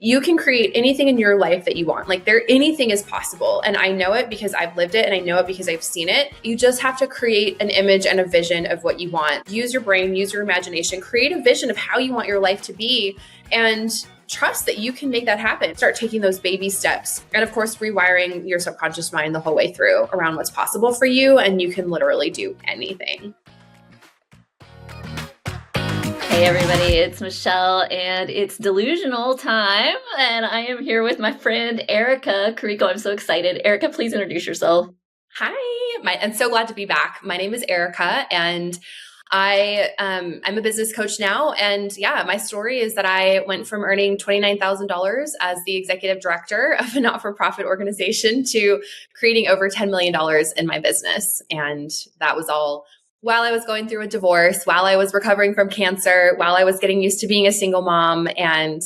you can create anything in your life that you want. Like anything is possible. And I know it because I've lived it, and I know it because I've seen it. You just have to create an image and a vision of what you want. Use your brain, use your imagination, create a vision of how you want your life to be, and trust that you can make that happen. Start taking those baby steps. And of course, rewiring your subconscious mind the whole way through around what's possible for you. And you can literally do anything. Hey everybody, it's Michelle and it's Delusional time. And I am here with my friend Erica Carrico. I'm so excited. Erica, please introduce yourself. Hi, I'm so glad to be back. My name is Erica and I'm a business coach now. And yeah, my story is that I went from earning $29,000 as the executive director of a not-for-profit organization to creating over $10 million in my business. And that was all while I was going through a divorce, while I was recovering from cancer, while I was getting used to being a single mom. And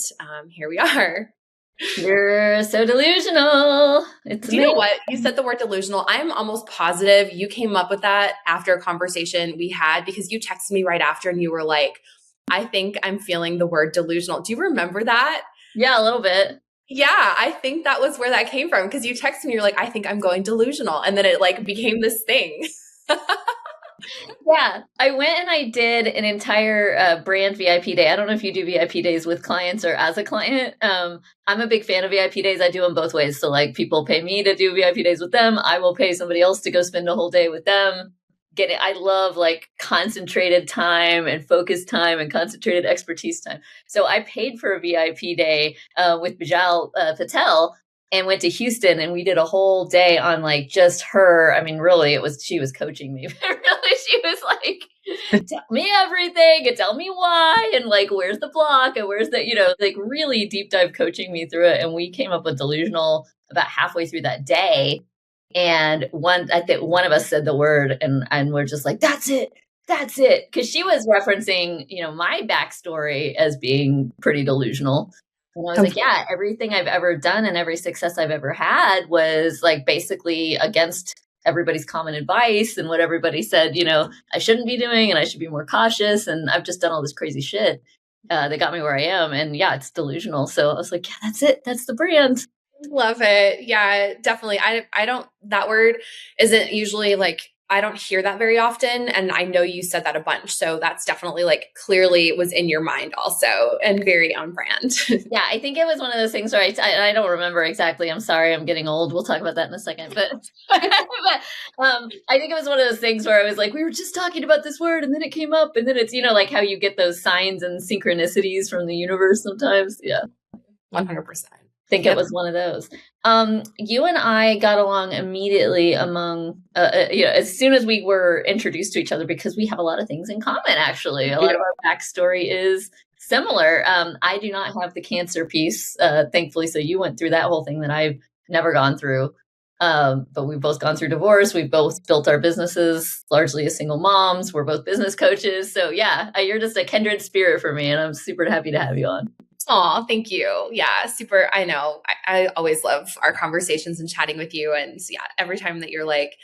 here we are. You're so delusional. Do you know what? You said the word delusional. I'm almost positive you came up with that after a conversation we had, because you texted me right after and you were like, I think I'm feeling the word delusional. Do you remember that? Yeah, a little bit. Yeah, I think that was where that came from, because you texted me, you're like, I think I'm going delusional. And then it like became this thing. Yeah, I went and I did an entire brand VIP day. I don't know if you do VIP days with clients or as a client. I'm a big fan of VIP days. I do them both ways. So like people pay me to do VIP days with them. I will pay somebody else to go spend a whole day with them. I love like concentrated time and focused time and concentrated expertise time. So I paid for a VIP day with Bijal Patel, and went to Houston, and we did a whole day on like just her. I mean, really, she was coaching me. Really, she was like, tell me everything and tell me why, and like, where's the block and where's the, like really deep dive coaching me through it. And we came up with Delusional about halfway through that day. And I think one of us said the word, and we're just like, that's it. Because she was referencing, my backstory as being pretty delusional. And I was like, yeah, everything I've ever done and every success I've ever had was like basically against everybody's common advice and what everybody said, I shouldn't be doing, and I should be more cautious. And I've just done all this crazy shit that got me where I am. And yeah, it's delusional. So I was like, yeah, that's it. That's the brand. Love it. Yeah, definitely. That word isn't usually like, I don't hear that very often. And I know you said that a bunch. So that's definitely like clearly was in your mind also, and very on brand. Yeah, I think it was one of those things where I don't remember exactly. I'm sorry, I'm getting old. We'll talk about that in a second. But, I think it was one of those things where I was like, we were just talking about this word and then it came up, and then it's, like how you get those signs and synchronicities from the universe sometimes. Yeah. 100%. I think it was one of those. You and I got along immediately among, as soon as we were introduced to each other, because we have a lot of things in common, actually. A lot of our backstory is similar. I do not have the cancer piece, thankfully. So you went through that whole thing that I've never gone through. But we've both gone through divorce. We've both built our businesses largely as single moms. We're both business coaches. So yeah, you're just a kindred spirit for me, and I'm super happy to have you on. Oh, thank you. Yeah, super. I know. I always love our conversations and chatting with you. And yeah, every time that you're like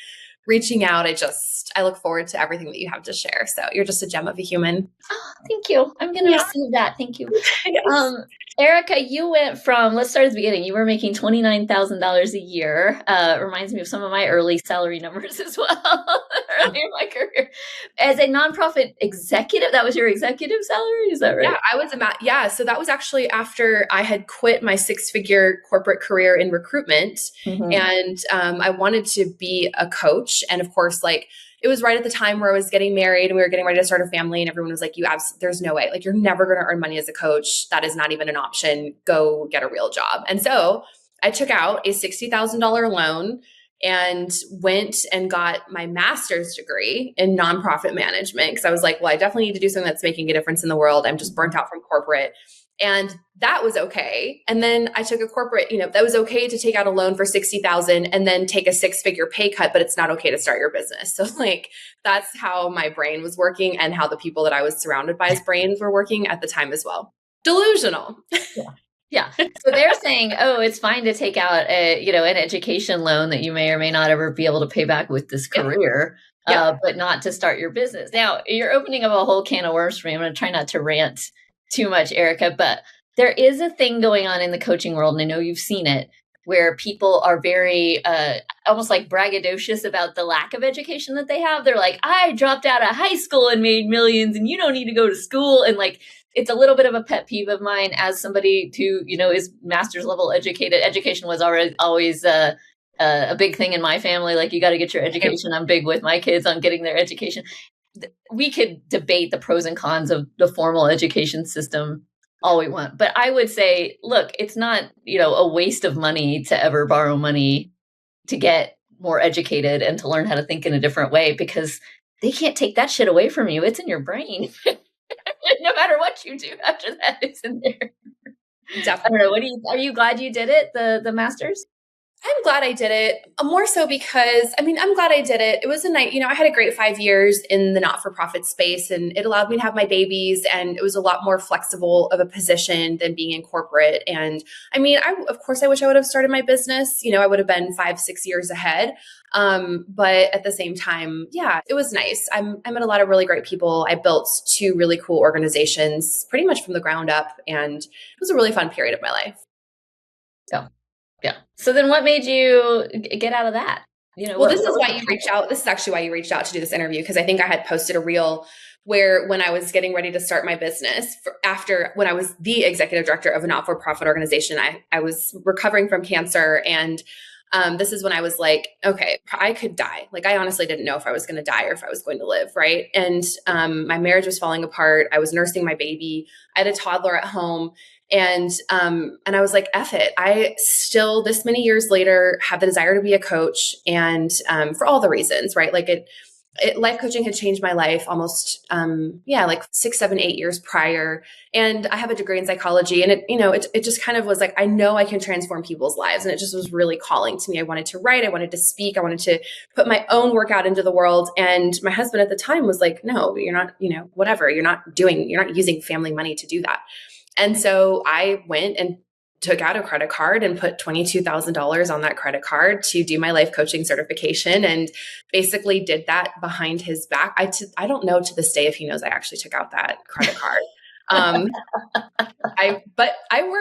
reaching out, I look forward to everything that you have to share. So you're just a gem of a human. Oh, thank you. I'm going to receive that. Thank you. Yes. Erica, you went from, let's start at the beginning. You were making $29,000 a year. Reminds me of some of my early salary numbers as well, early in my career. As a nonprofit executive, that was your executive salary? Is that right? Yeah, I was so that was actually after I had quit my 6-figure corporate career in recruitment. Mm-hmm. And I wanted to be a coach. And of course, like, it was right at the time where I was getting married and we were getting ready to start a family, and everyone was like, there's no way, like, you're never going to earn money as a coach. That is not even an option. Go get a real job. And so I took out a $60,000 loan and went and got my master's degree in nonprofit management. Because I was like, well, I definitely need to do something that's making a difference in the world. I'm just burnt out from corporate. And that was okay. And then I took a corporate, that was okay to take out a loan for $60,000 and then take a 6-figure pay cut, but it's not okay to start your business. So like, that's how my brain was working and how the people that I was surrounded by as brains were working at the time as well. Delusional. Yeah. So they're saying, oh, it's fine to take out an education loan that you may or may not ever be able to pay back with this career, but not to start your business. Now, you're opening up a whole can of worms for me. I'm going to try not to rant too much, Erica, but There is a thing going on in the coaching world, and I know you've seen it, where people are very almost like braggadocious about the lack of education that they have. They're like, I dropped out of high school and made millions, and you don't need to go to school. And like, it's a little bit of a pet peeve of mine as somebody who, is master's level educated. Education was always a big thing in my family. Like, you got to get your education. I'm big with my kids on getting their education. We could debate the pros and cons of the formal education system all we want. But I would say, look, it's not, a waste of money to ever borrow money to get more educated and to learn how to think in a different way, because they can't take that shit away from you. It's in your brain. No matter what you do after that, it's in there. Definitely. I don't know. Are you glad you did it? The master's? I'm glad I did it, more so because, I'm glad I did it. It was a night, I had a great 5 years in the not-for-profit space, and it allowed me to have my babies, and it was a lot more flexible of a position than being in corporate. And of course, I wish I would have started my business. I would have been 5-6 years ahead. But at the same time, yeah, it was nice. I met a lot of really great people. I built 2 really cool organizations pretty much from the ground up, and it was a really fun period of my life. Yeah. So then what made you get out of that? This is why you reached out. This is actually why you reached out to do this interview, because I think I had posted a reel where, when I was getting ready to start my business, when I was the executive director of a not-for-profit organization, I was recovering from cancer. And this is when I was like, okay, I could die. Like, I honestly didn't know if I was going to die or if I was going to live. Right. And my marriage was falling apart. I was nursing my baby. I had a toddler at home. And I was like, F it. I still, this many years later, have the desire to be a coach, and for all the reasons, right? Like, life coaching had changed my life almost, like 6, 7, 8 years prior. And I have a degree in psychology, and it just kind of was like, I know I can transform people's lives. And it just was really calling to me. I wanted to write, I wanted to speak, I wanted to put my own work out into the world. And my husband at the time was like, no, you're not, whatever, you're not using family money to do that. And so I went and took out a credit card and put $22,000 on that credit card to do my life coaching certification, and basically did that behind his back. I don't know to this day if he knows I actually took out that credit card.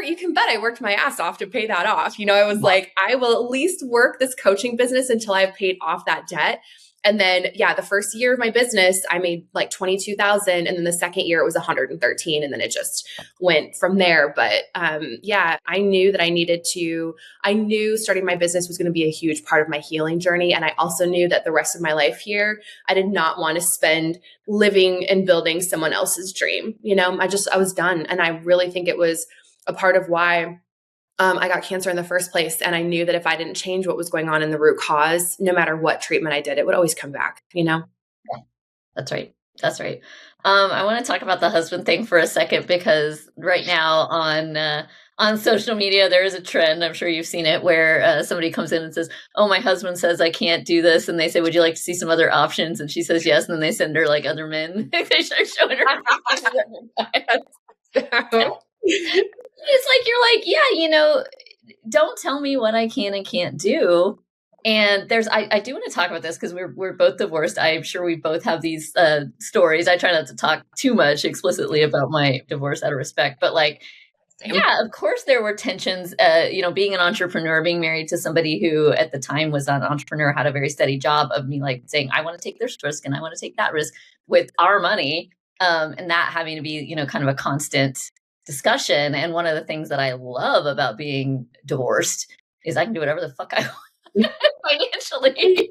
You can bet I worked my ass off to pay that off. I was like, I will at least work this coaching business until I've paid off that debt. And then, the first year of my business, I made like 22,000. And then the second year it was 113. And then it just went from there. But I knew that I knew starting my business was going to be a huge part of my healing journey. And I also knew that the rest of my life here, I did not want to spend living and building someone else's dream. I was done. And I really think it was a part of why I got cancer in the first place. And I knew that if I didn't change what was going on in the root cause, no matter what treatment I did, it would always come back, That's right. That's right. I want to talk about the husband thing for a second, because right now on social media, there is a trend, I'm sure you've seen it, where somebody comes in and says, oh, my husband says I can't do this. And they say, would you like to see some other options? And she says yes. And then they send her like other men. They start showing her. It's like, you're like, yeah, don't tell me what I can and can't do. And I do want to talk about this, because we're both divorced. I'm sure we both have these stories. I try not to talk too much explicitly about my divorce out of respect, but like, yeah, of course there were tensions, being an entrepreneur, being married to somebody who at the time was an entrepreneur, had a very steady job, of me like saying, I want to take this risk and I want to take that risk with our money. And that having to be, kind of a constant discussion. And one of the things that I love about being divorced is I can do whatever the fuck I want financially.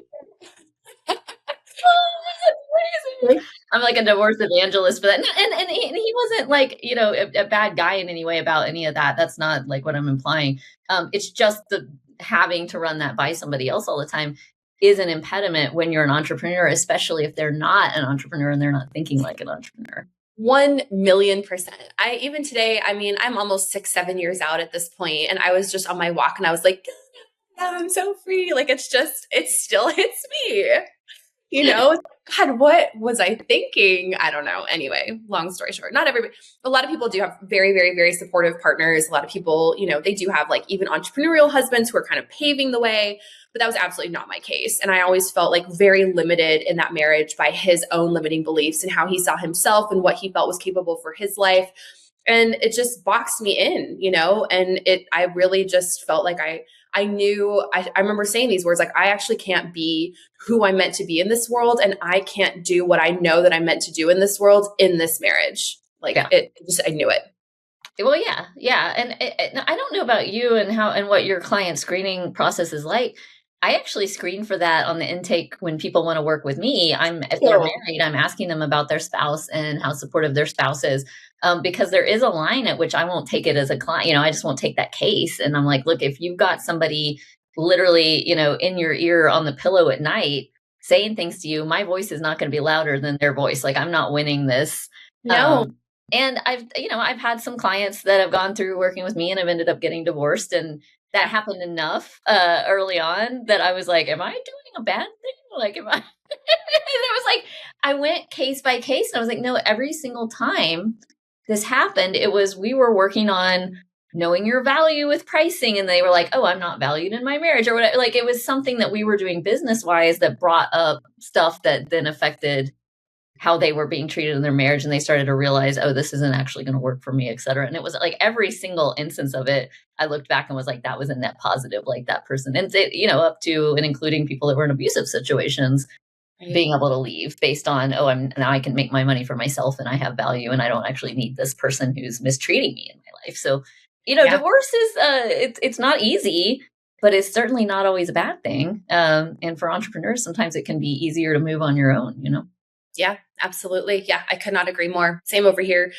I'm like a divorce evangelist for that. And he wasn't like, a bad guy in any way about any of that. That's not like what I'm implying. It's just the having to run that by somebody else all the time is an impediment when you're an entrepreneur, especially if they're not an entrepreneur and they're not thinking like an entrepreneur. 1,000,000%. Even today, I'm almost 6, 7 years out at this point, and I was just on my walk and I was like, I'm so free. Like, it still hits me, God, what was I thinking? I don't know. Anyway, long story short, a lot of people do have very, very, very supportive partners. A lot of people, they do have like even entrepreneurial husbands who are kind of paving the way, but that was absolutely not my case. And I always felt like very limited in that marriage by his own limiting beliefs and how he saw himself and what he felt was capable for his life. and it just boxed me in, and I really just felt like I knew, I remember saying these words, like, I actually can't be who I'm meant to be in this world. And I can't do what I know that I'm meant to do in this world, in this marriage. Like Yeah. I knew it. Well, yeah, yeah, and I don't know about you and how and what your client screening process is like. I actually screen for that on the intake when people want to work with me. If they're Cool. married, I'm asking them about their spouse and how supportive their spouse is, because there is a line at which I won't take it as a client. I just won't take that case. And I'm like, look, if you've got somebody literally, in your ear on the pillow at night saying things to you, my voice is not going to be louder than their voice. Like, I'm not winning this. No. And I've had some clients that have gone through working with me and have ended up getting divorced. And that happened enough early on that I was like, am I doing a bad thing? Like, am I? And it was like, I went case by case and I was like, no, every single time this happened, we were working on knowing your value with pricing. And they were like, oh, I'm not valued in my marriage or whatever. Like, it was something that we were doing business wise that brought up stuff that then affected how they were being treated in their marriage. And they started to realize, oh, this isn't actually going to work for me, et cetera. And it was like every single instance of it, I looked back and was like, that was a net positive, like that person. And, up to and including people that were in abusive situations, Right. being able to leave based on, now I can make my money for myself and I have value and I don't actually need this person who's mistreating me in my life. So, divorce is, it's not easy, but it's certainly not always a bad thing. And for entrepreneurs, sometimes it can be easier to move on your own, Yeah, absolutely. Yeah, I could not agree more. Same over here.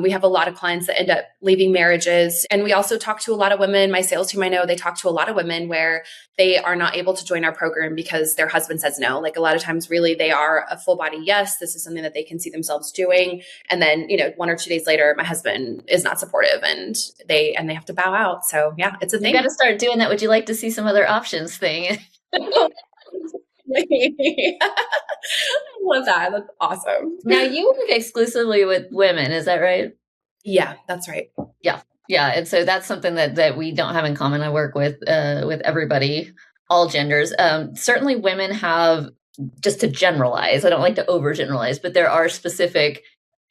We have a lot of clients that end up leaving marriages. And we also talk to a lot of women. My sales team, I know they talk to a lot of women where they are not able to join our program because their husband says no. Like, a lot of times, really, they are a full body yes. This is something that they can see themselves doing. And then, 1 or 2 days later, my husband is not supportive and they have to bow out. So yeah, it's a You thing. got to start doing that. Would you like to see some other options thing? I love that. That's awesome. Now you work exclusively with women, is that right? Yeah, that's right. Yeah. Yeah. And so that's something that we don't have in common. I work with everybody, all genders. Certainly women have, just to generalize, I don't like to overgeneralize, but there are specific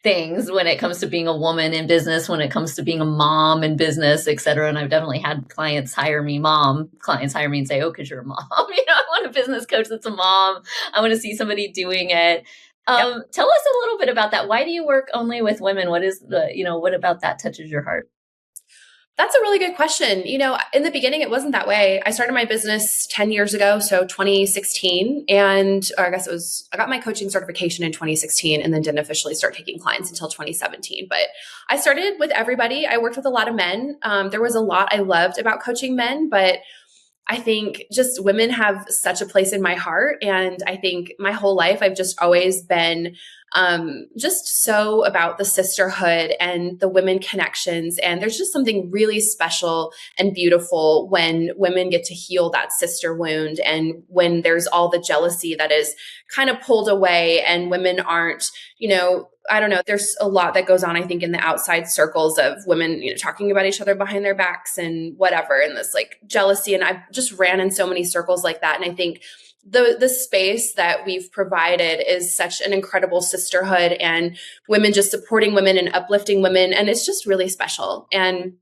things when it comes to being a woman in business, when it comes to being a mom in business, et cetera. And I've definitely had clients hire me and say, oh, because you're a mom. I want a business coach that's a mom. I want to see somebody doing it. Tell us a little bit about that. Why do you work only with women? What is what about that touches your heart? That's a really good question. In the beginning, it wasn't that way. I started my business 10 years ago, so 2016. Or I guess I got my coaching certification in 2016 and then didn't officially start taking clients until 2017. But I started with everybody. I worked with a lot of men. There was a lot I loved about coaching men, but I think just women have such a place in my heart. And I think my whole life, I've just always been just so about the sisterhood and the women connections. And there's just something really special and beautiful when women get to heal that sister wound, and when there's all the jealousy that is kind of pulled away and women aren't, I don't know. There's a lot that goes on, I think, in the outside circles of women, talking about each other behind their backs and whatever, and this like jealousy. And I've just ran in so many circles like that. And I think the space that we've provided is such an incredible sisterhood and women just supporting women and uplifting women. And it's just really special. And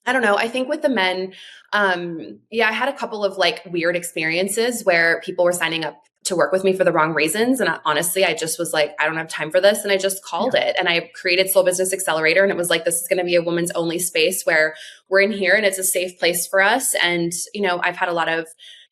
I don't know. I think with the men, I had a couple of like weird experiences where people were signing up to work with me for the wrong reasons. And honestly, I just was like, I don't have time for this. And I just called it. And I created Soul Business Accelerator. And it was like, this is going to be a woman's only space where we're in here and it's a safe place for us. And, I've had a lot of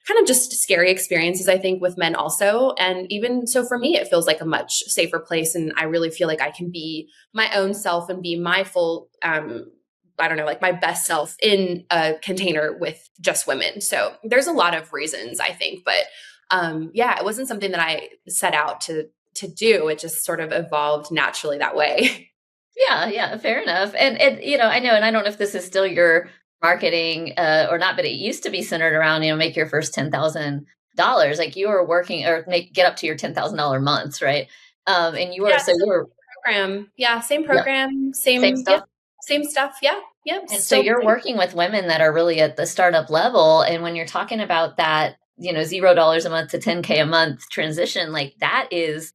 kind of just scary experiences, I think, with men also. And even so for me, it feels like a much safer place. And I really feel like I can be my own self and be my full, I don't know, like my best self in a container with just women. So there's a lot of reasons, I think, but it wasn't something that I set out to do. It just sort of evolved naturally that way. Yeah, fair enough. And I know, and I don't know if this is still your marketing or not, but it used to be centered around, make your first $10,000. Like you were working or get up to your $10,000 months, right? And you were, you were program. Yeah. Same program, same stuff. Same stuff. Yeah. Yep. And so you're working with women that are really at the startup level. And when you're talking about that, $0 a month to 10K a month transition, like that is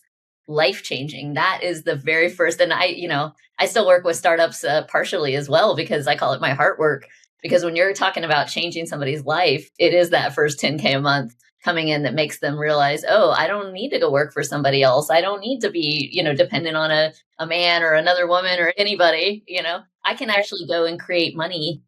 life-changing. That is the very first. And I still work with startups partially as well, because I call it my heart work. Because when you're talking about changing somebody's life, it is that first 10K a month coming in that makes them realize, oh, I don't need to go work for somebody else. I don't need to be, dependent on a man or another woman or anybody. I can actually go and create money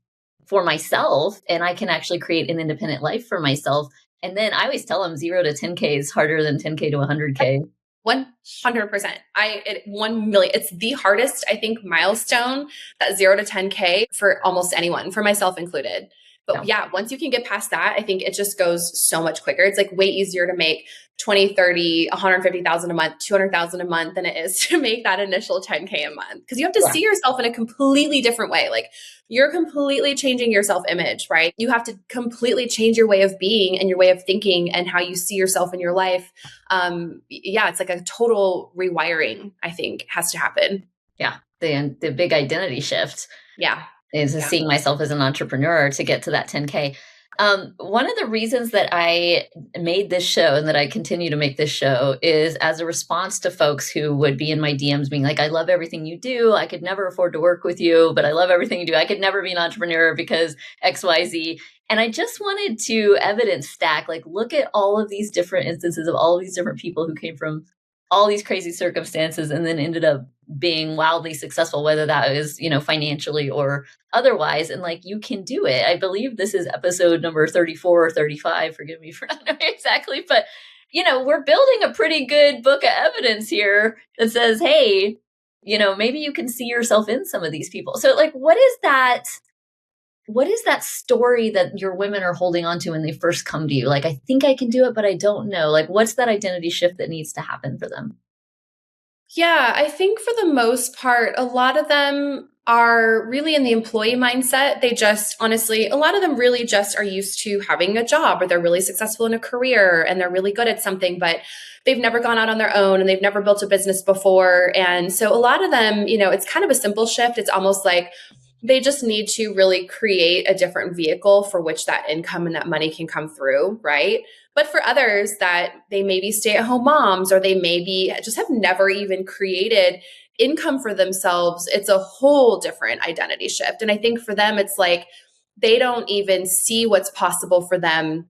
for myself, and I can actually create an independent life for myself. And then I always tell them 0 to 10K is harder than 10K to 100K. 100%. 1 million. It's the hardest, I think, milestone, that 0 to 10K for almost anyone, for myself included. But yeah, once you can get past that, I think it just goes so much quicker. It's like way easier to make 20, 30, 150,000 a month, 200,000 a month than it is to make that initial 10K a month. Because you have to see yourself in a completely different way. Like, you're completely changing your self-image, right? You have to completely change your way of being and your way of thinking and how you see yourself in your life. It's like a total rewiring, I think, has to happen. Yeah. The big identity shift. Yeah. Is seeing myself as an entrepreneur to get to that 10K. One of the reasons that I made this show and that I continue to make this show is as a response to folks who would be in my DMs being like, I love everything you do. I could never afford to work with you, but I love everything you do. I could never be an entrepreneur because XYZ. And I just wanted to evidence stack, like, look at all of these different instances of all of these different people who came from all these crazy circumstances and then ended up being wildly successful, whether that is, financially or otherwise. And like, you can do it. I believe this is episode number 34 or 35. Forgive me for not knowing exactly, but we're building a pretty good book of evidence here that says, hey, maybe you can see yourself in some of these people. So like, what is that story that your women are holding on to when they first come to you? Like, I think I can do it, but I don't know. Like, what's that identity shift that needs to happen for them? Yeah, I think for the most part, a lot of them are really in the employee mindset. They just, honestly, a lot of them really just are used to having a job, or they're really successful in a career and they're really good at something, but they've never gone out on their own and they've never built a business before. And so a lot of them, it's kind of a simple shift. It's almost like they just need to really create a different vehicle for which that income and that money can come through, right? But for others that they may be stay-at-home moms, or they maybe just have never even created income for themselves, it's a whole different identity shift. And I think for them, it's like they don't even see what's possible for them.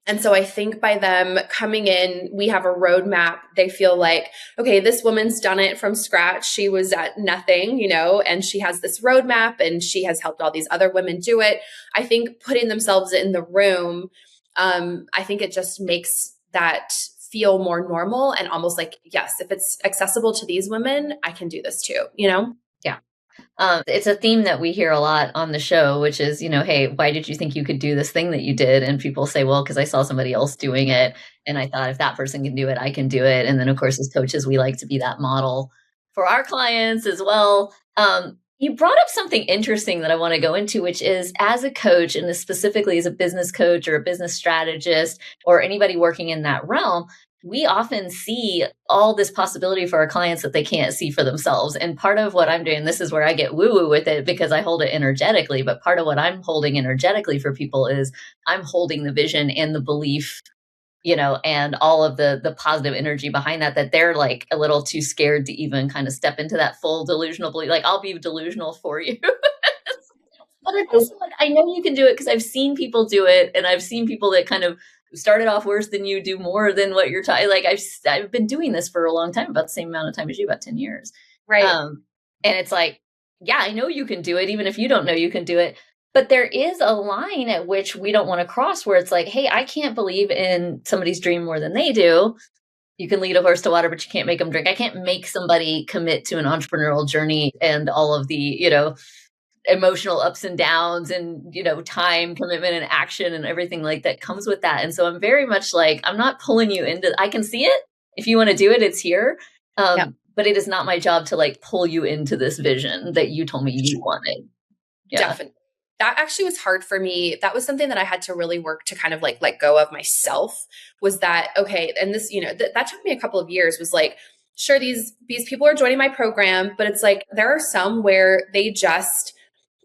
And so I think by them coming in, we have a roadmap. They feel like, okay, this woman's done it from scratch. She was at nothing, and she has this roadmap and she has helped all these other women do it. I think putting themselves in the room, I think it just makes that feel more normal and almost like, yes, if it's accessible to these women, I can do this too, Yeah. It's a theme that we hear a lot on the show, which is, hey, why did you think you could do this thing that you did? And people say, well, because I saw somebody else doing it. And I thought if that person can do it, I can do it. And then, of course, as coaches, we like to be that model for our clients as well. You brought up something interesting that I want to go into, which is as a coach, and specifically as a business coach or a business strategist or anybody working in that realm, we often see all this possibility for our clients that they can't see for themselves. And part of what I'm doing, this is where I get woo-woo with it because I hold it energetically, but part of what I'm holding energetically for people is I'm holding the vision and the belief, and all of the positive energy behind that they're like a little too scared to even kind of step into that full delusional belief. Like, I'll be delusional for you. But I know you can do it because I've seen people do it, and I've seen people that kind of started off worse than you do more than what you're trying. Like, I've been doing this for a long time, about the same amount of time as you, about 10 years. Right. And it's like, yeah, I know you can do it, even if you don't know you can do it. But there is a line at which we don't want to cross where it's like, hey, I can't believe in somebody's dream more than they do. You can lead a horse to water, but you can't make them drink. I can't make somebody commit to an entrepreneurial journey and all of the, emotional ups and downs and, time commitment and action and everything like that comes with that. And so I'm very much like, I'm not pulling you into, I can see it. If you want to do it, it's here. But it is not my job to like pull you into this vision that you told me you wanted. Yeah. Definitely. That actually was hard for me. That was something that I had to really work to kind of like let go of myself, was that, okay. And this, that took me a couple of years, was like, sure, these people are joining my program, but it's like, there are some where they just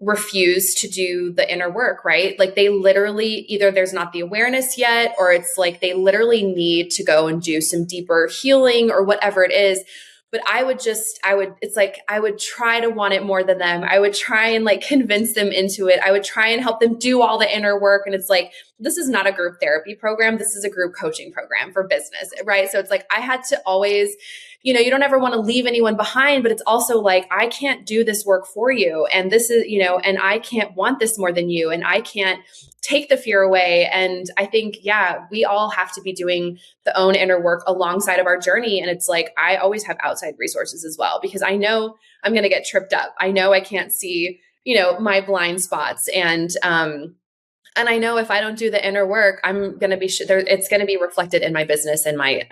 refuse to do the inner work, right? Like they literally, either there's not the awareness yet, or it's like they literally need to go and do some deeper healing or whatever it is. But it's like, I would try to want it more than them. I would try and like convince them into it. I would try and help them do all the inner work. And it's like, this is not a group therapy program. This is a group coaching program for business, right? So it's like, I had to always, you don't ever want to leave anyone behind, but it's also like, I can't do this work for you. And this is, and I can't want this more than you. And I can't take the fear away. And I think, yeah, we all have to be doing the own inner work alongside of our journey. And it's like, I always have outside resources as well, because I know I'm going to get tripped up. I know I can't see, my blind spots. And I know if I don't do the inner work, I'm going to be, it's going to be reflected in my business and my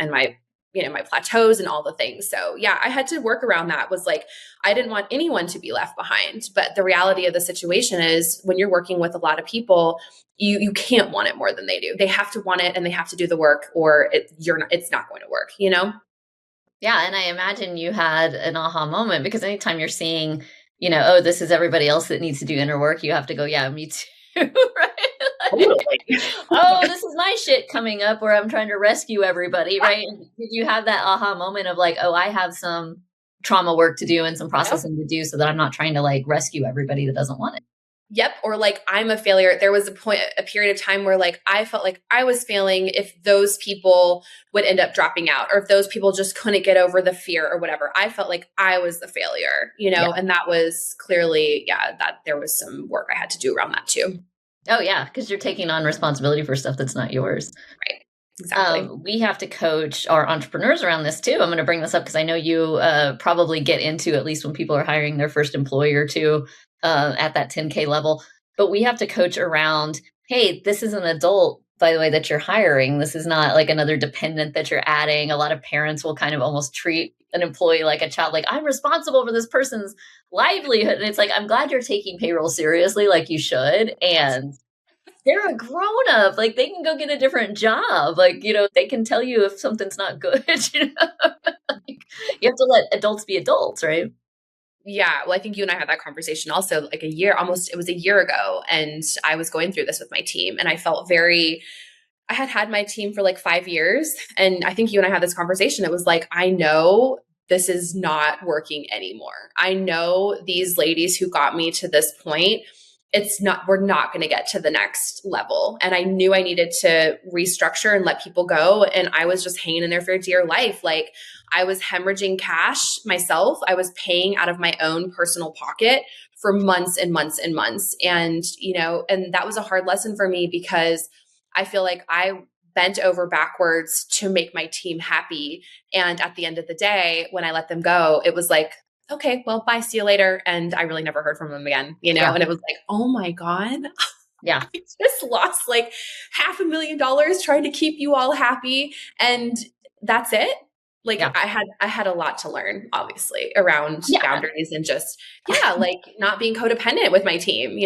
my plateaus and all the things. So yeah, I had to work around that. Was like, I didn't want anyone to be left behind. But the reality of the situation is when you're working with a lot of people, you can't want it more than they do. They have to want it and they have to do the work, or it's not going to work, Yeah. And I imagine you had an aha moment, because anytime you're seeing, oh, this is everybody else that needs to do inner work, you have to go, yeah, me too. Right? Oh, this is my shit coming up where I'm trying to rescue everybody, right? Did you have that aha moment of like, oh, I have some trauma work to do and some processing to do so that I'm not trying to like rescue everybody that doesn't want it? Yep. Or like, I'm a failure. There was a period of time where like, I felt like I was failing if those people would end up dropping out, or if those people just couldn't get over the fear or whatever. I felt like I was the failure, and that was clearly, that there was some work I had to do around that too. Oh yeah. Because you're taking on responsibility for stuff that's not yours. Right. Exactly. We have to coach our entrepreneurs around this too. I'm going to bring this up because I know you probably get into, at least when people are hiring their first employee or two, at that 10K level. But we have to coach around, hey, this is an adult, by the way, that you're hiring. This is not like another dependent that you're adding. A lot of parents will kind of almost treat an employee like a child, like, I'm responsible for this person's livelihood. And it's like, I'm glad you're taking payroll seriously, like you should. And they're a grown up. Like, they can go get a different job. Like, they can tell you if something's not good. You have to let adults be adults, right? Yeah. Well, I think you and I had that conversation also like it was a year ago. And I was going through this with my team, and I felt I had my team for like 5 years. And I think you and I had this conversation. It was like, I know this is not working anymore. I know these ladies who got me to this point, we're not going to get to the next level. And I knew I needed to restructure and let people go. And I was just hanging in there for dear life. Like, I was hemorrhaging cash myself. I was paying out of my own personal pocket for months and months and months. And, and that was a hard lesson for me, because I feel like I bent over backwards to make my team happy. And at the end of the day, when I let them go, it was like, okay, well, bye, see you later. And I really never heard from them again, Yeah. And it was like, oh my God. Yeah. I just lost like $500,000 trying to keep you all happy. And that's it. Like, yeah. I had a lot to learn, obviously, around boundaries and just, like not being codependent with my team,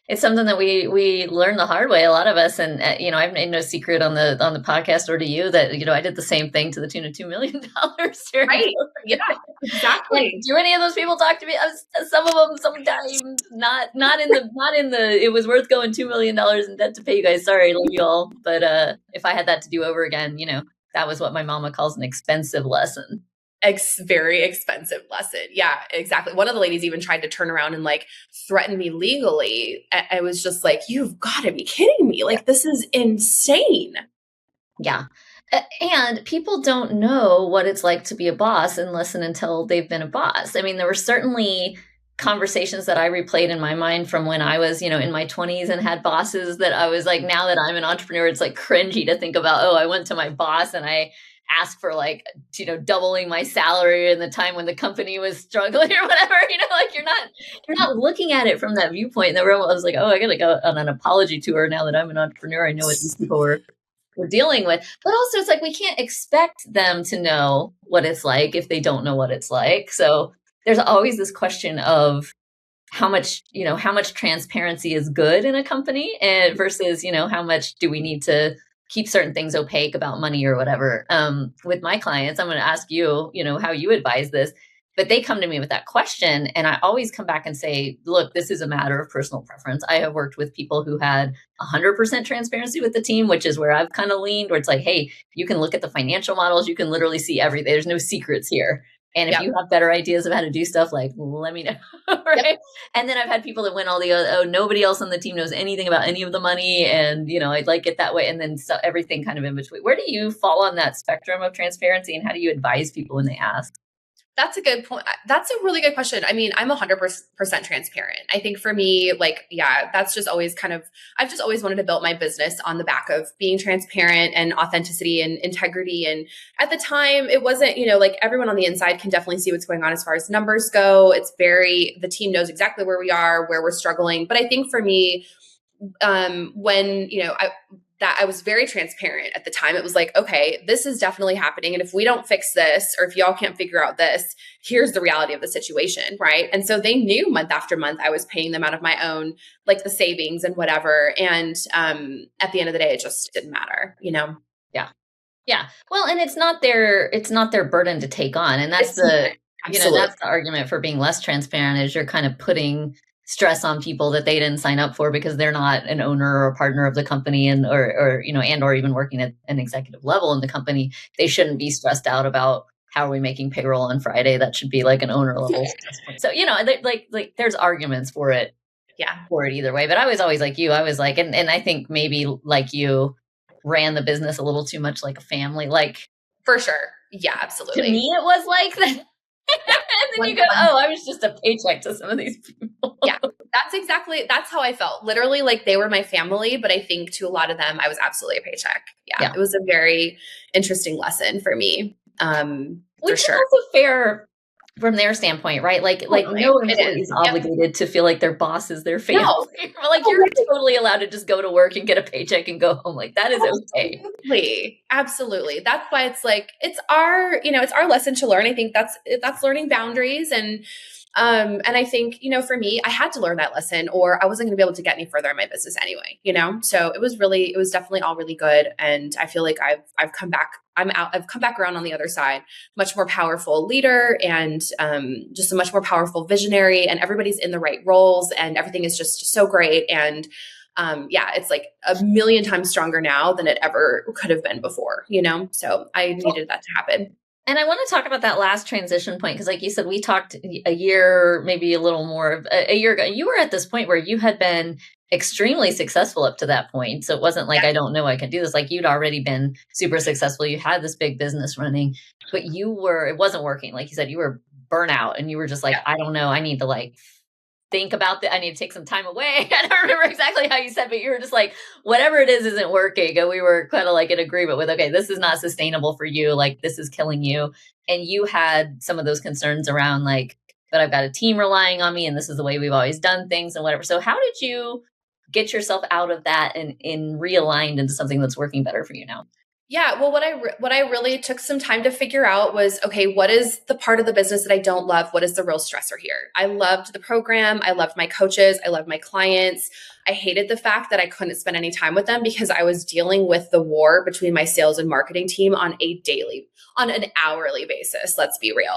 It's something that we learn the hard way, a lot of us. And, I've made no secret on the podcast or to you that, I did the same thing to the tune of $2 million. Right. Yeah, exactly. Like, do any of those people talk to me? Some of them sometimes not in the, it was worth going $2 million in debt to pay you guys. Sorry, love you all. But if I had that to do over again, that was what my mama calls an expensive lesson. Very expensive lesson. Yeah, exactly. One of the ladies even tried to turn around and like threaten me legally. I was just like, you've got to be kidding me. Like, this is insane. Yeah. And people don't know what it's like to be a boss unless and until they've been a boss. I mean, there were certainly conversations that I replayed in my mind from when I was, in my 20s and had bosses that I was like, now that I'm an entrepreneur, it's like cringy to think about, oh, I went to my boss and I asked for like, doubling my salary in the time when the company was struggling or whatever, like you're not looking at it from that viewpoint. And I was like, oh, I got to go on an apology tour now that I'm an entrepreneur. I know what these people were dealing with. But also it's like, we can't expect them to know what it's like if they don't know what it's like. So there's always this question of how much transparency is good in a company and versus, how much do we need to keep certain things opaque about money or whatever. With my clients, I'm going to ask you, how you advise this. But they come to me with that question, and I always come back and say, look, this is a matter of personal preference. I have worked with people who had 100% transparency with the team, which is where I've kind of leaned, where it's like, hey, you can look at the financial models, you can literally see everything. There's no secrets here. And if you have better ideas of how to do stuff, like, let me know. Right? Yep. And then I've had people that went all the, nobody else on the team knows anything about any of the money. And, I'd like it that way. And then everything kind of in between. Where do you fall on that spectrum of transparency, and how do you advise people when they ask? That's a good point. That's a really good question. I mean, I'm 100% transparent. I think for me, that's just always I've just always wanted to build my business on the back of being transparent and authenticity and integrity. And at the time it wasn't, everyone on the inside can definitely see what's going on as far as numbers go. The team knows exactly where we are, where we're struggling. But I think for me, when, I was very transparent at the time. It was like, okay, this is definitely happening. And if we don't fix this, or if y'all can't figure out this, here's the reality of the situation. Right. And so they knew month after month, I was paying them out of my own, the savings and whatever. And at the end of the day, it just didn't matter, Yeah. Yeah. Well, and it's not their burden to take on. And that's that's the argument for being less transparent, is you're kind of putting stress on people that they didn't sign up for because they're not an owner or a partner of the company, or even working at an executive level in the company. They shouldn't be stressed out about how are we making payroll on Friday. That should be like an owner level stress point. So, there's arguments for it. Yeah. For it either way. But I was always like you. I was like, and I think maybe like you ran the business a little too much like a family. Like, for sure. Yeah, absolutely. To me, it was like that. And then you go, I was just a paycheck to some of these people. Yeah, that's how I felt. Literally, like they were my family, but I think to a lot of them, I was absolutely a paycheck. Yeah. It was a very interesting lesson for me. Which is also fair from their standpoint, right? Like no employee is obligated to feel like their boss is their family. No. Like you're totally allowed to just go to work and get a paycheck and go home. Like that is okay. Absolutely. That's why it's like, it's our lesson to learn. I think that's learning boundaries. And I think, for me, I had to learn that lesson or I wasn't going to be able to get any further in my business anyway, so it was definitely all really good. And I feel like I've come back around on the other side, much more powerful leader and just a much more powerful visionary, and everybody's in the right roles and everything is just so great. And it's like a million times stronger now than it ever could have been before, so I needed that to happen. And I want to talk about that last transition point, because like you said, we talked a year, maybe a little more, a year ago. You were at this point where you had been extremely successful up to that point. So it wasn't like, I don't know, I can do this. Like you'd already been super successful. You had this big business running, but it wasn't working. Like you said, you were burnout and you were just like, I don't know, I need to think about that. I need to take some time away. I don't remember exactly how you said, but you were just like, whatever it is isn't working. And we were kind of like in agreement with, okay, this is not sustainable for you. Like this is killing you. And you had some of those concerns around like, but I've got a team relying on me and this is the way we've always done things and whatever. So how did you get yourself out of that and realigned into something that's working better for you now? Yeah. Well, what I really took some time to figure out was, okay, what is the part of the business that I don't love? What is the real stressor here? I loved the program. I loved my coaches. I loved my clients. I hated the fact that I couldn't spend any time with them because I was dealing with the war between my sales and marketing team on an hourly basis. Let's be real.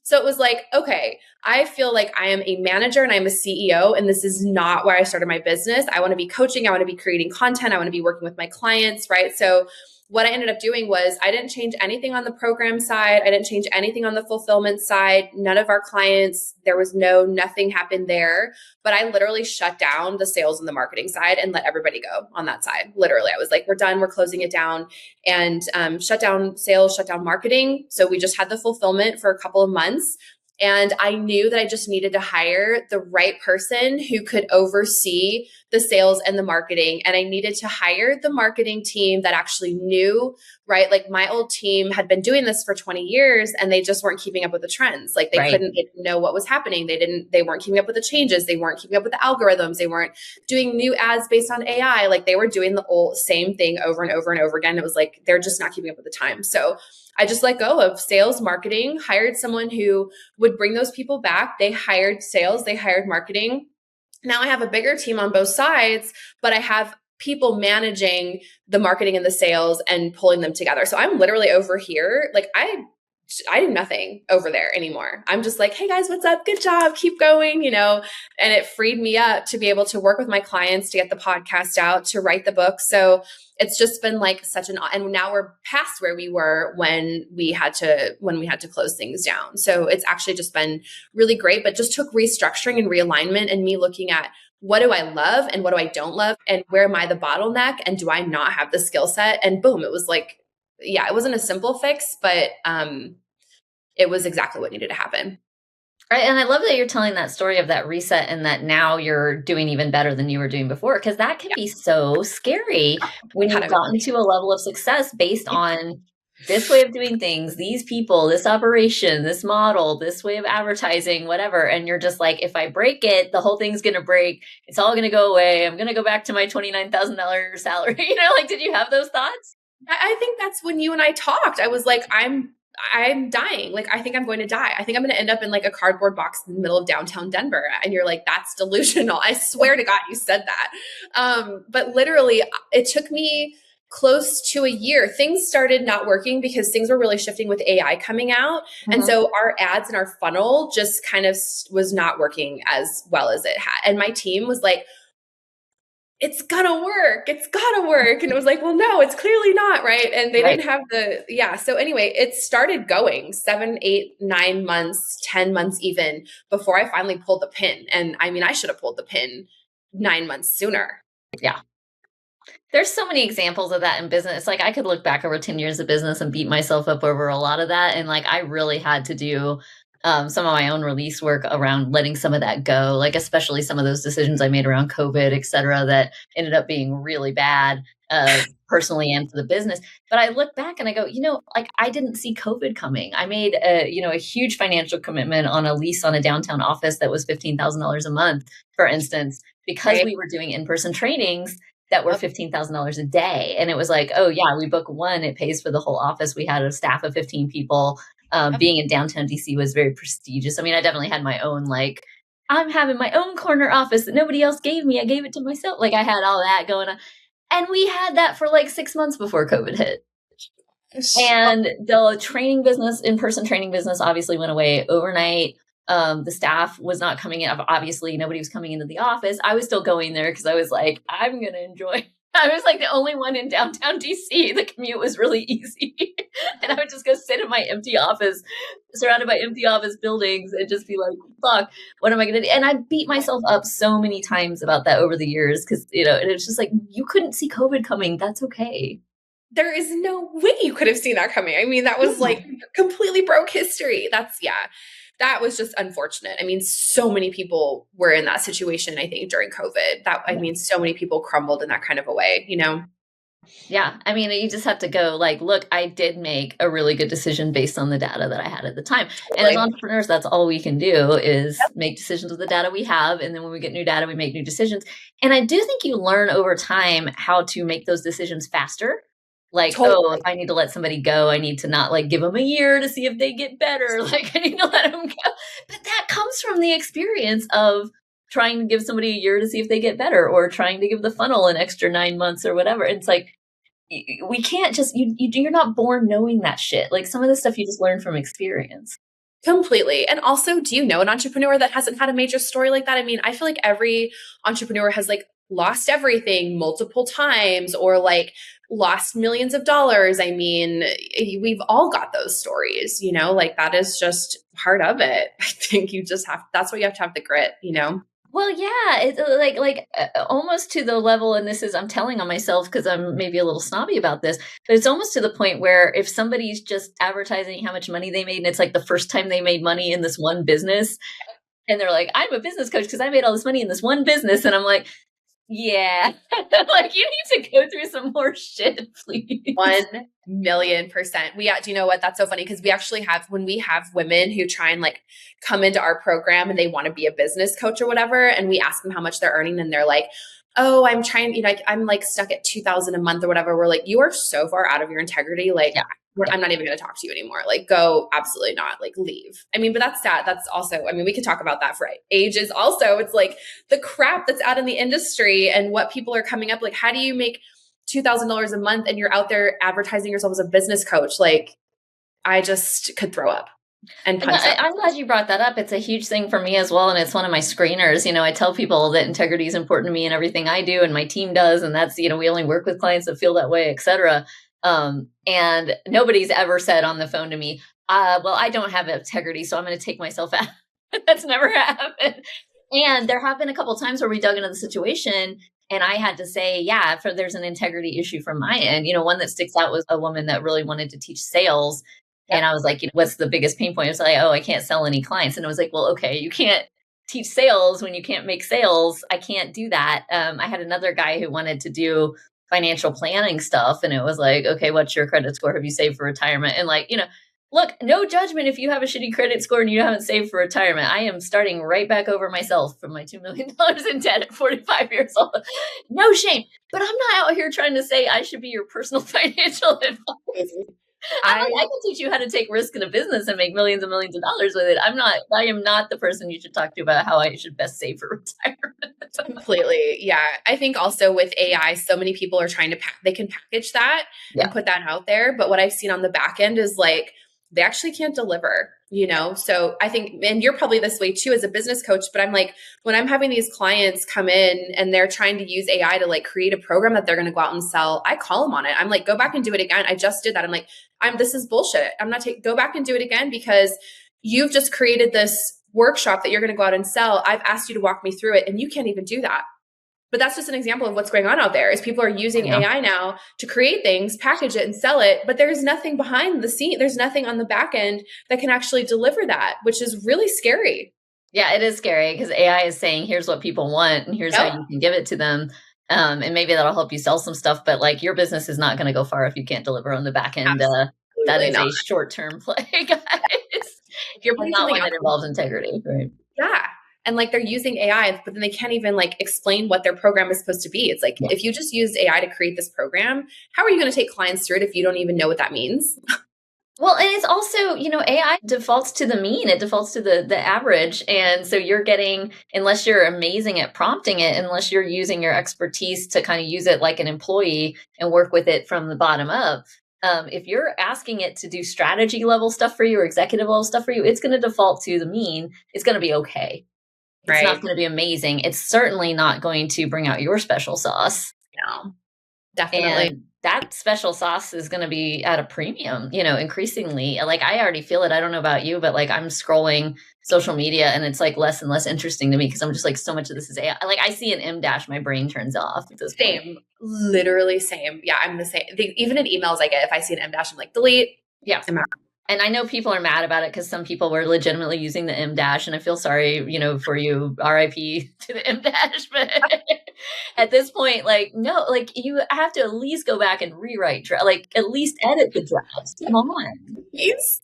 So it was like, okay, I feel like I am a manager and I'm a CEO, and this is not where I started my business. I want to be coaching. I want to be creating content. I want to be working with my clients, right? So what I ended up doing was I didn't change anything on the program side. I didn't change anything on the fulfillment side. None of our clients, nothing happened there. But I literally shut down the sales and the marketing side and let everybody go on that side. Literally, I was like, we're done. We're closing it down, and shut down sales, shut down marketing. So we just had the fulfillment for a couple of months. And I knew that I just needed to hire the right person who could oversee the sales and the marketing. And I needed to hire the marketing team that actually knew, right? Like my old team had been doing this for 20 years and they just weren't keeping up with the trends. Like they didn't know what was happening. They weren't keeping up with the changes. They weren't keeping up with the algorithms. They weren't doing new ads based on AI. Like they were doing the old same thing over and over and over again. It was like, they're just not keeping up with the time. So I just let go of sales, marketing, hired someone who would bring those people back. They hired sales, they hired marketing. Now I have a bigger team on both sides, but I have people managing the marketing and the sales and pulling them together. So I'm literally over here. Like I I do nothing over there anymore. I'm just like, hey guys, what's up? Good job. Keep going, and it freed me up to be able to work with my clients, to get the podcast out, to write the book. So it's just been like and now we're past where we were when we had to close things down. So it's actually just been really great, but just took restructuring and realignment and me looking at what do I love and what do I don't love and where am I the bottleneck and do I not have the skill set? And boom, it was like, yeah, it wasn't a simple fix, but it was exactly what needed to happen. Right. And I love that you're telling that story of that reset and that now you're doing even better than you were doing before, because that can be so scary when you've gotten to a level of success based on this way of doing things, these people, this operation, this model, this way of advertising, whatever. And you're just like, if I break it, the whole thing's going to break. It's all going to go away. I'm going to go back to my $29,000 salary. Like, did you have those thoughts? I think that's when you and I talked. I was like, I'm dying. Like, I think I'm going to die. I think I'm going to end up in like a cardboard box in the middle of downtown Denver. And you're like, that's delusional. I swear to God, you said that. But literally it took me close to a year. Things started not working because things were really shifting with AI coming out. Mm-hmm. And so our ads and our funnel just kind of was not working as well as it had. And my team was like, it's gonna work. It's gotta work. And it was like, well, no, it's clearly not. Right. And they didn't have So anyway, it started going 7, 8, 9 months, 10 months even before I finally pulled the pin. And I mean, I should have pulled the pin 9 months sooner. Yeah. There's so many examples of that in business. Like I could look back over 10 years of business and beat myself up over a lot of that. And like, I really had to do some of my own release work around letting some of that go, like especially some of those decisions I made around COVID, et cetera, that ended up being really bad personally and for the business. But I look back and I go, like I didn't see COVID coming. I made a huge financial commitment on a lease on a downtown office that was $15,000 a month, for instance, because we were doing in-person trainings that were $15,000 a day. And it was like, oh yeah, we book one, it pays for the whole office. We had a staff of 15 people. Being in downtown DC was very prestigious. I mean, I definitely had my own, like, I'm having my own corner office that nobody else gave me. I gave it to myself. Like I had all that going on. And we had that for like 6 months before COVID hit. And the training business, in-person training business obviously went away overnight. The staff was not coming in. Obviously, nobody was coming into the office. I was still going there because I was like, I'm going to enjoy. I was like the only one in downtown DC. The commute was really easy. And I would just go sit in my empty office, surrounded by empty office buildings and just be like, fuck, what am I going to do? And I beat myself up so many times about that over the years because, and it's just like, you couldn't see COVID coming. That's okay. There is no way you could have seen that coming. I mean, that was like completely broke history. That was just unfortunate. I mean, so many people were in that situation, I think, during COVID. So many people crumbled in that kind of a way, Yeah. I mean, you just have to go like, look, I did make a really good decision based on the data that I had at the time. And as entrepreneurs, that's all we can do is make decisions with the data we have. And then when we get new data, we make new decisions. And I do think you learn over time how to make those decisions faster. Like, if I need to let somebody go, I need to not like give them a year to see if they get better. Like I need to let them go. But that comes from the experience of trying to give somebody a year to see if they get better or trying to give the funnel an extra 9 months or whatever. It's like, we can't just, you're not born knowing that shit. Like some of the stuff you just learn from experience. Completely. And also, do you know an entrepreneur that hasn't had a major story like that? I mean, I feel like every entrepreneur has like lost everything multiple times or like lost millions of dollars. I mean, we've all got those stories, like that is just part of it. I think that's what you have to have the grit, Well, yeah, it's like almost to the level, and this is, I'm telling on myself because I'm maybe a little snobby about this, but it's almost to the point where if somebody's just advertising how much money they made, and it's like the first time they made money in this one business, and they're like, I'm a business coach because I made all this money in this one business. And I'm like, yeah, like you need to go through some more shit, please. 1,000,000%. Do you know what? That's so funny because we actually have, when we have women who try and like come into our program and they want to be a business coach or whatever, and we ask them how much they're earning, and they're like, oh, I'm trying, I'm like stuck at 2,000 a month or whatever. We're like, you are so far out of your integrity. Like, I'm not even going to talk to you anymore. Like, go, absolutely not. Like, leave. I mean, but that's sad. That's also, we could talk about that for ages. Also, it's like the crap that's out in the industry and what people are coming up. Like, how do you make $2,000 a month and you're out there advertising yourself as a business coach? Like, I just could throw up and punch them. I'm glad you brought that up. It's a huge thing for me as well. And it's one of my screeners. I tell people that integrity is important to me and everything I do and my team does. And that's, we only work with clients that feel that way, et cetera. And nobody's ever said on the phone to me, well, I don't have integrity, so I'm going to take myself out. That's never happened. And there have been a couple of times where we dug into the situation and I had to say, yeah, there's an integrity issue from my end. One that sticks out was a woman that really wanted to teach sales. And I was like, what's the biggest pain point? It was like, oh, I can't sell any clients. And I was like, well, okay, you can't teach sales when you can't make sales. I can't do that. I had another guy who wanted to do financial planning stuff. And it was like, okay, what's your credit score? Have you saved for retirement? And look, no judgment if you have a shitty credit score and you haven't saved for retirement. I am starting right back over myself from my $2 million in debt at 45 years old. No shame. But I'm not out here trying to say I should be your personal financial advisor. I can teach you how to take risk in a business and make millions and millions of dollars with it. I am not the person you should talk to about how I should best save for retirement. Completely. Yeah. I think also with AI, so many people are trying to, they can package that and put that out there. But what I've seen on the back end is they actually can't deliver, So I think, and you're probably this way too as a business coach, but I'm like, when I'm having these clients come in and they're trying to use AI to create a program that they're going to go out and sell, I call them on it. I'm like, go back and do it again. I just did that. I'm like, this is bullshit. I'm not go back and do it again because you've just created this workshop that you're going to go out and sell. I've asked you to walk me through it and you can't even do that. But that's just an example of what's going on out there is people are using AI now to create things, package it and sell it, but there's nothing behind the scene. There's nothing on the back end that can actually deliver that, which is really scary. Yeah, it is scary because AI is saying, here's what people want and here's how you can give it to them. And maybe that'll help you sell some stuff, but your business is not going to go far if you can't deliver on the back end. That is a short-term play, guys. If you're not one that involves integrity, right? Yeah. And they're using AI, but then they can't even explain what their program is supposed to be. It's if you just use AI to create this program, how are you going to take clients through it if you don't even know what that means? Well, and it's also, AI defaults to the mean, it defaults to the average. And so you're getting, unless you're amazing at prompting it, unless you're using your expertise to kind of use it like an employee and work with it from the bottom up. If you're asking it to do strategy level stuff for you or executive level stuff for you, it's going to default to the mean. It's going to be okay. It's not going to be amazing. It's certainly not going to bring out your special sauce. No, definitely. And that special sauce is going to be at a premium, increasingly. I already feel it. I don't know about you, but I'm scrolling social media and it's less and less interesting to me because I'm just so much of this is AI. I see an M dash, my brain turns off at this point. Same. Literally same. Yeah, I'm the same. Even in emails I get, if I see an M dash, I'm like, delete. Yeah. And I know people are mad about it because some people were legitimately using the M dash, and I feel sorry, for you, RIP to the M dash. But at this point, no, you have to at least go back and rewrite, at least edit the drafts. Come on. Please.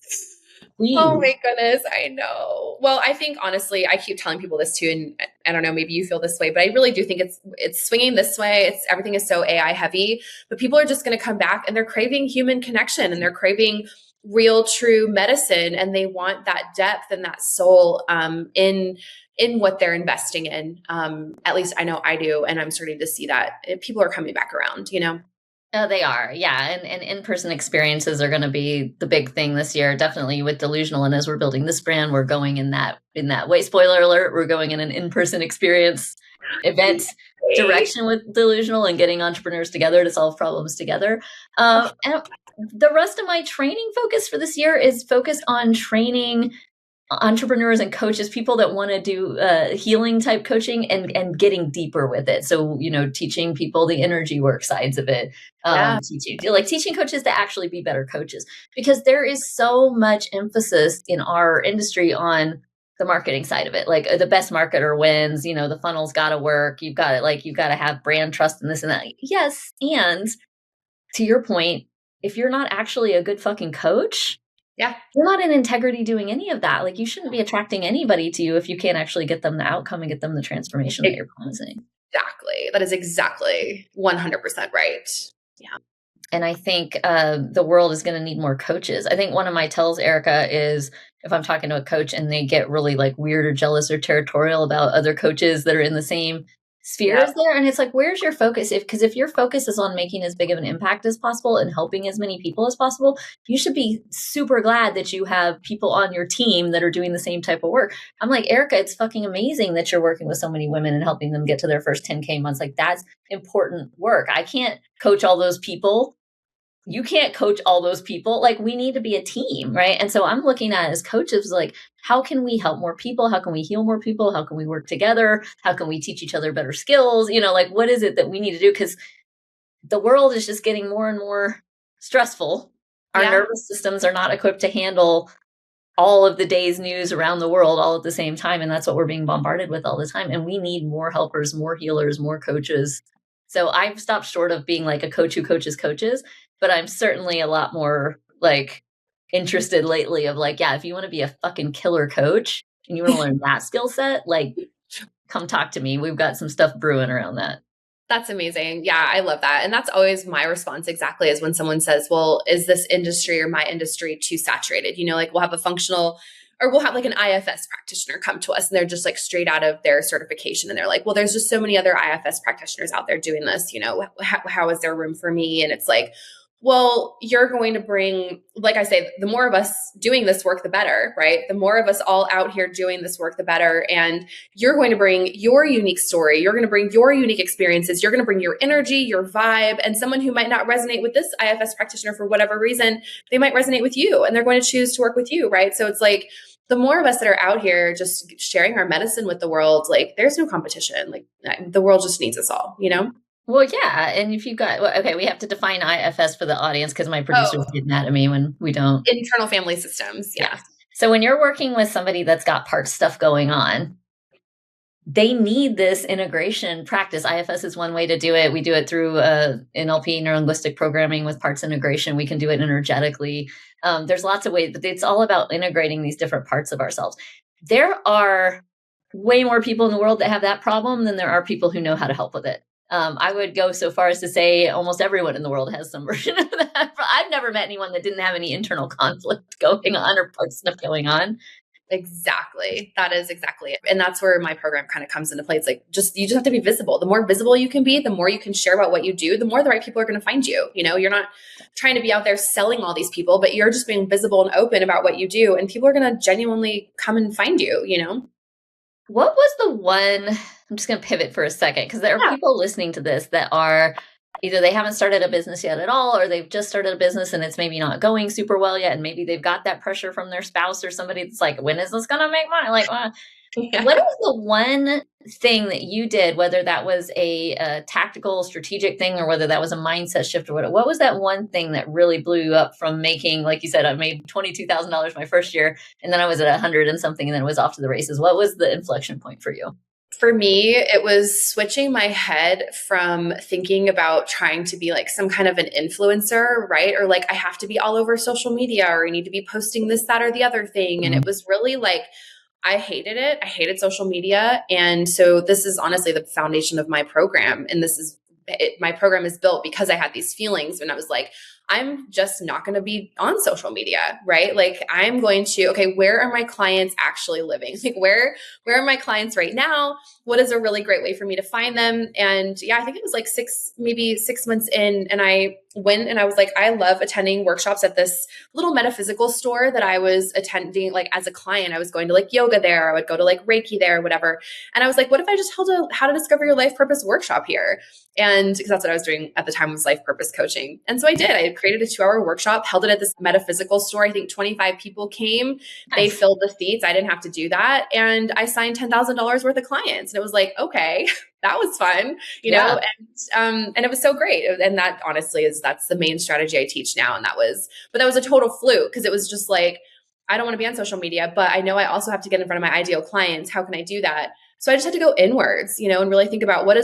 Oh my goodness, I know. Well, I think honestly, I keep telling people this too, and I don't know, maybe you feel this way, but I really do think it's swinging this way. Everything is so AI heavy, but people are just going to come back and they're craving human connection and they're craving real, true medicine, and they want that depth and that soul in what they're investing in. At least I know I do, and I'm starting to see that people are coming back around. Oh, they are. Yeah. And in-person experiences are going to be the big thing this year, definitely with Delusional. And as we're building this brand, we're going in that way. Spoiler alert, we're going in an in-person experience event direction with Delusional and getting entrepreneurs together to solve problems together. And the rest of my training focus for this year is focused on training entrepreneurs and coaches, people that want to do healing type coaching and getting deeper with it. So, teaching people the energy work sides of it, teaching coaches to actually be better coaches, because there is so much emphasis in our industry on the marketing side of it. The best marketer wins, the funnel's got to work. You've got to have brand trust and this and that. Yes. And to your point, if you're not actually a good fucking coach, you're not in integrity doing any of that. You shouldn't be attracting anybody to you if you can't actually get them the outcome and get them the transformation that you're promising. Exactly. That is exactly 100% right. Yeah. And I think the world is going to need more coaches. I think one of my tells, Erica, is if I'm talking to a coach and they get really weird or jealous or territorial about other coaches that are in the same spheres there. And it's like, where's your focus? Because if your focus is on making as big of an impact as possible and helping as many people as possible, you should be super glad that you have people on your team that are doing the same type of work. I'm like, Erica, it's fucking amazing that you're working with so many women and helping them get to their first 10K months. Like, that's important work. I can't coach all those people. You can't coach all those people. Like, we need to be a team, right? And so I'm looking at it as coaches, like, how can we help more people? How can we heal more people? How can we work together? How can we teach each other better skills? Like, what is it that we need to do? Because the world is just getting more and more stressful. Our nervous systems are not equipped to handle all of the day's news around the world all at the same time. And that's what we're being bombarded with all the time. And we need more helpers, more healers, more coaches. So I've stopped short of being like a coach who coaches coaches, but I'm certainly a lot more like interested lately of like, yeah, if you want to be a fucking killer coach and you want to learn that skill set, like, come talk to me. We've got some stuff brewing around that. That's amazing. Yeah, I love that. And that's always my response exactly, is when someone says, well, is this industry or my industry too saturated? Like we'll have a functional, or we'll have like an IFS practitioner come to us and they're just like straight out of their certification. And they're like, well, there's just so many other IFS practitioners out there doing this, how is there room for me? And it's like, well, you're going to bring, like I say, the more of us doing this work, the better, right? The more of us all out here doing this work, the better. And you're going to bring your unique story. You're going to bring your unique experiences. You're going to bring your energy, your vibe, and someone who might not resonate with this IFS practitioner for whatever reason, they might resonate with you and they're going to choose to work with you, right? So it's like, the more of us that are out here just sharing our medicine with the world, like there's no competition. Like the world just needs us all, Well, yeah. And if you've got, okay, we have to define IFS for the audience because my producers get mad at me when we don't. Internal family systems. Yeah. So when you're working with somebody that's got part stuff going on, they need this integration practice. IFS is one way to do it. We do it through NLP, neuro-linguistic programming, with parts integration. We can do it energetically. There's lots of ways, but it's all about integrating these different parts of ourselves. There are way more people in the world that have that problem than there are people who know how to help with it. I would go so far as to say almost everyone in the world has some version of that. I've never met anyone that didn't have any internal conflict going on or part stuff going on. Exactly. That is exactly it. And that's where my program kind of comes into play. It's like, you just have to be visible. The more visible you can be, the more you can share about what you do, the more the right people are going to find you. You're not trying to be out there selling all these people, but you're just being visible and open about what you do. And people are going to genuinely come and find you, What was the one, I'm just going to pivot for a second, because there are people listening to this that are either they haven't started a business yet at all, or they've just started a business and it's maybe not going super well yet. And maybe they've got that pressure from their spouse or somebody that's like, when is this going to make money? Like, what is the one thing that you did, whether that was a tactical, strategic thing, or whether that was a mindset shift, or what was that one thing that really blew you up from making, like you said, I made $22,000 my first year, and then I was at 100 and something, and then it was off to the races. What was the inflection point for you? For me, it was switching my head from thinking about trying to be like some kind of an influencer, right? Or like I have to be all over social media, or I need to be posting this, that, or the other thing. And it was really like, I hated it. I hated social media. And so this is honestly the foundation of my program. And my program is built because I had these feelings when I was like, I'm just not going to be on social media, right? Like I'm going to, okay, where are my clients actually living? Like where are my clients right now? What is a really great way for me to find them? And yeah, I think it was like maybe 6 months in, and I went and I was like, I love attending workshops at this little metaphysical store that I was attending. Like as a client, I was going to like yoga there. I would go to like Reiki there or whatever. And I was like, what if I just held a how to discover your life purpose workshop here? And because that's what I was doing at the time, was life purpose coaching. And so I did. I created a 2-hour workshop, held it at this metaphysical store. I think 25 people came. Nice. They filled the seats. I didn't have to do that. And I signed $10,000 worth of clients. And it was like, okay, that was fun, you know? And it was so great. And that honestly that's the main strategy I teach now. And that was a total fluke, because it was just like, I don't want to be on social media, but I know I also have to get in front of my ideal clients. How can I do that? So I just had to go inwards, and really think about what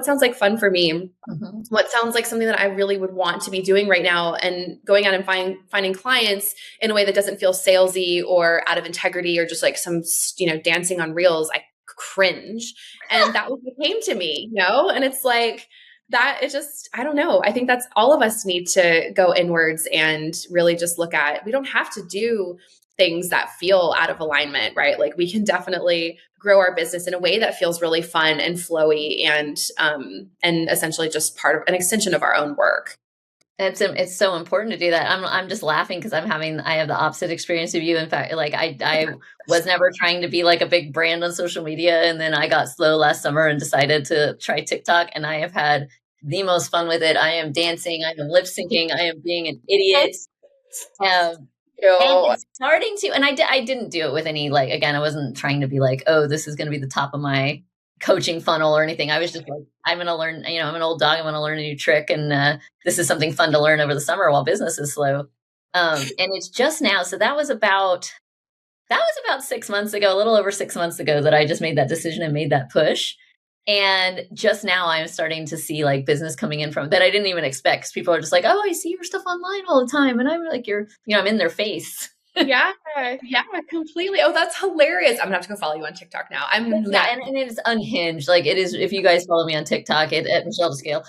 sounds like fun for me? Mm-hmm. What sounds like something that I really would want to be doing right now, and going out and finding clients in a way that doesn't feel salesy or out of integrity or just like some, dancing on reels. I cringe. And that was what came to me, and it's like that. It just, I don't know. I think that's all of us need to go inwards and really just look at, we don't have to do things that feel out of alignment, right? Like we can definitely grow our business in a way that feels really fun and flowy and essentially just part of an extension of our own work. It's so important to do that. I'm just laughing because I have the opposite experience of you. In fact, like I was never trying to be like a big brand on social media, and then I got slow last summer and decided to try TikTok, and I have had the most fun with it. I am dancing, I am lip syncing, I am being an idiot. And it's starting to, and I didn't do it with any, like, again, I wasn't trying to be like, oh, this is going to be the top of my coaching funnel or anything. I was just like, I'm going to learn, I'm an old dog. I'm going to learn a new trick. And this is something fun to learn over the summer while business is slow. And it's just now. So that was about 6 months ago, a little over 6 months ago, that I just made that decision and made that push. And just now I'm starting to see like business coming in from that I didn't even expect, because people are just like, oh, I see your stuff online all the time. And I'm like, I'm in their face. Yeah, completely. Oh, that's hilarious. I'm gonna have to go follow you on TikTok now. And it is unhinged. Like it is, if you guys follow me on TikTok at Michelle Scale,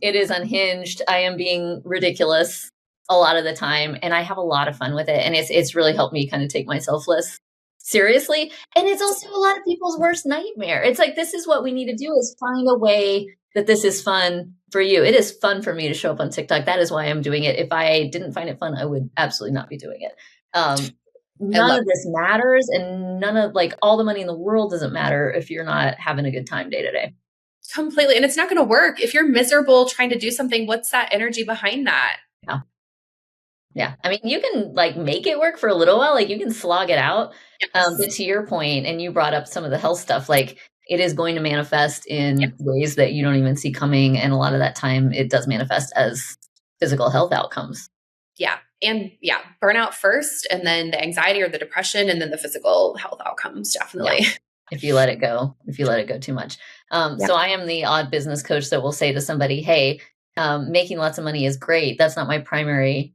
it is unhinged. I am being ridiculous a lot of the time, and I have a lot of fun with it. And it's really helped me kind of take myself less seriously. And it's also a lot of people's worst nightmare. It's like, this is what we need to do, is find a way that this is fun for you. It is fun for me to show up on TikTok. That is why I'm doing it. If I didn't find it fun, I would absolutely not be doing it. None of this matters, and none of, like, all the money in the world doesn't matter if you're not having a good time day to day. Completely. And it's not going to work. If you're miserable trying to do something, what's that energy behind that? Yeah. I mean, you can like make it work for a little while, like you can slog it out. Yes. But to your point, and you brought up some of the health stuff, like it is going to manifest in ways that you don't even see coming. And a lot of that time it does manifest as physical health outcomes. Yeah. And burnout first, and then the anxiety or the depression, and then the physical health outcomes, definitely. Yeah. If you let it go too much. So I am the odd business coach that will say to somebody, hey, making lots of money is great. That's not my primary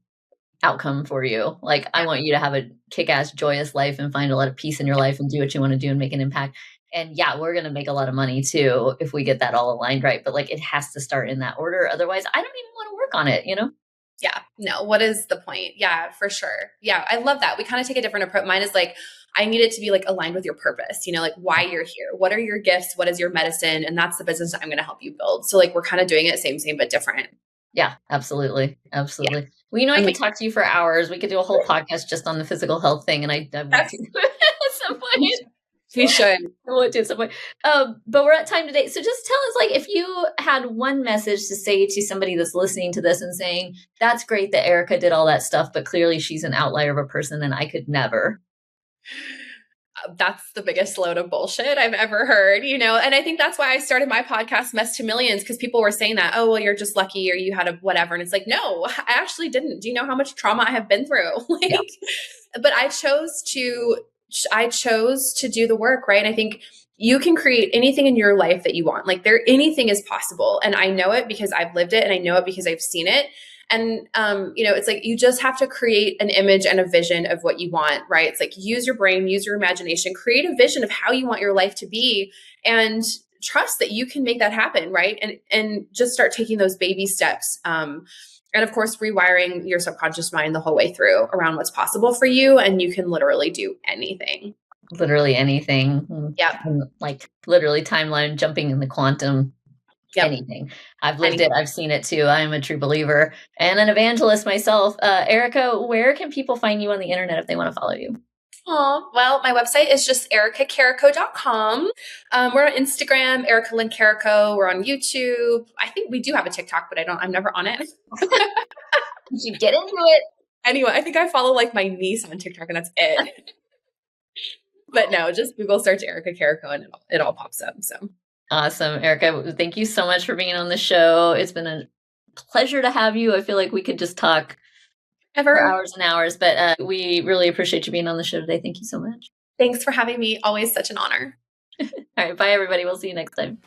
outcome for you. Like, I want you to have a kick-ass, joyous life and find a lot of peace in your life and do what you want to do and make an impact. And we're going to make a lot of money too if we get that all aligned right. But like, it has to start in that order. Otherwise, I don't even want to work on it, Yeah. No, what is the point? Yeah, for sure. Yeah. I love that. We kind of take a different approach. Mine is like, I need it to be like aligned with your purpose, like why you're here. What are your gifts? What is your medicine? And that's the business that I'm going to help you build. So like, we're kind of doing it same, but different. Yeah, absolutely. Absolutely. Yeah. Well, I could talk to you for hours. We could do a whole podcast just on the physical health thing. And I want to at some point. We should. We'll do at some point. But we're at time today. So just tell us, like, if you had one message to say to somebody that's listening to this and saying, that's great that Erica did all that stuff, but clearly she's an outlier of a person and I could never. That's the biggest load of bullshit I've ever heard, and I think that's why I started my podcast, Mess to Millions, because people were saying that, oh, well, you're just lucky, or you had a whatever. And it's like, no, I actually didn't. Do you know how much trauma I have been through? But I chose to do the work, right? And I think you can create anything in your life that you want. Like anything is possible. And I know it because I've lived it, and I know it because I've seen it. And, it's like, you just have to create an image and a vision of what you want, right? It's like, use your brain, use your imagination, create a vision of how you want your life to be, and trust that you can make that happen. Right. And just start taking those baby steps. And of course, rewiring your subconscious mind the whole way through around what's possible for you. And you can literally do anything. Literally anything. Yeah. Like literally timeline jumping in the quantum. Yep. Anything. I've lived it. I've seen it too. I'm a true believer and an evangelist myself. Erica, where can people find you on the internet if they want to follow you? Oh, well, my website is just ericacarrico.com. We're on Instagram, Erica Lynn Carrico. We're on YouTube. I think we do have a TikTok, but I'm never on it. You should get into it. Anyway, I think I follow like my niece on TikTok, and that's it. But no, just Google search Erica Carrico and it all pops up. So. Awesome. Erica, thank you so much for being on the show. It's been a pleasure to have you. I feel like we could just talk for hours and hours, but we really appreciate you being on the show today. Thank you so much. Thanks for having me. Always such an honor. All right. Bye, everybody. We'll see you next time.